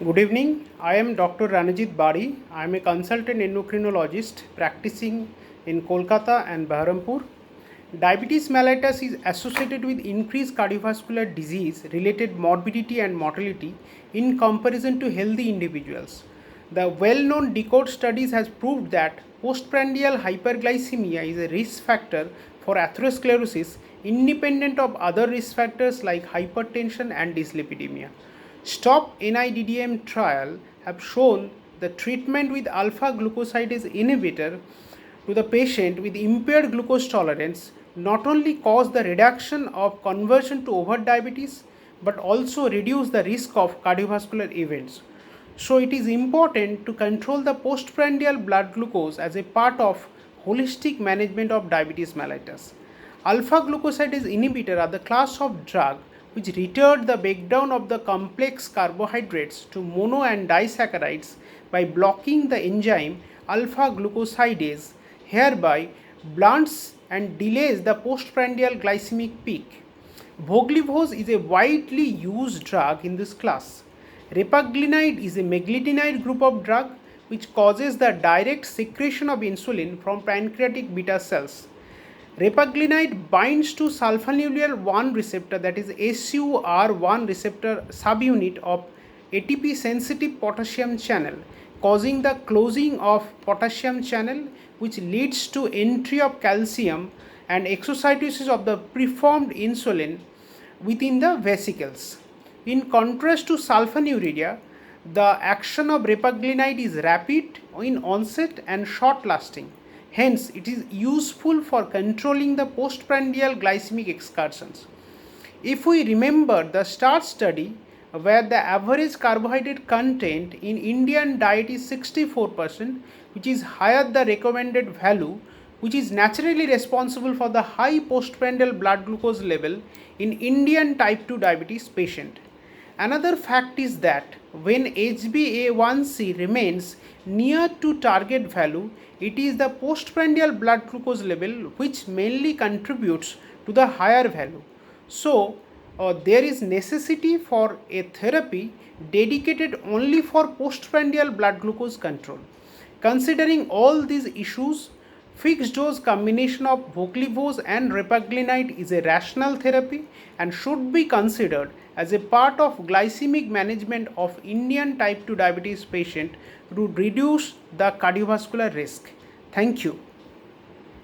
Good evening. I am Dr. Ranajit Bari. I am a consultant endocrinologist practicing in Kolkata and Baharampur. Diabetes mellitus is associated with increased cardiovascular disease related morbidity and mortality in comparison to healthy individuals. The well-known DECODE studies has proved that postprandial hyperglycemia is a risk factor for atherosclerosis independent of other risk factors like hypertension and dyslipidemia. Stop NIDDM trial have shown the treatment with alpha glucosidase inhibitor to the patient with impaired glucose tolerance not only cause the reduction of conversion to overdiabetes but also reduce the risk of cardiovascular events. So it is important to control the postprandial blood glucose as a part of holistic management of diabetes mellitus. Alpha glucosidase inhibitor are the class of drug which retard the breakdown of the complex carbohydrates to mono and disaccharides by blocking the enzyme alpha glucosidase, hereby blunts and delays the postprandial glycemic peak. Voglibose is a widely used drug in this class. Repaglinide is a meglitinide group of drug which causes the direct secretion of insulin from pancreatic beta cells. Repaglinide binds to sulfonylureal 1 receptor, that is SUR1 receptor subunit of ATP sensitive potassium channel, causing the closing of potassium channel, which leads to entry of calcium and exocytosis of the preformed insulin within the vesicles. In contrast to sulfonylurea, the action of repaglinide is rapid in onset and short lasting. Hence, it is useful for controlling the postprandial glycemic excursions. If we remember the START study, where the average carbohydrate content in Indian diet is 64%, which is higher the recommended value, which is naturally responsible for the high postprandial blood glucose level in Indian type 2 diabetes patient. Another fact is that when HbA1c remains near to target value, it is the postprandial blood glucose level which mainly contributes to the higher value. So, there is necessity for a therapy dedicated only for postprandial blood glucose control. Considering all these issues, fixed dose combination of voglibose and repaglinide is a rational therapy and should be considered as a part of glycemic management of Indian type 2 diabetes patient to reduce the cardiovascular risk. Thank you.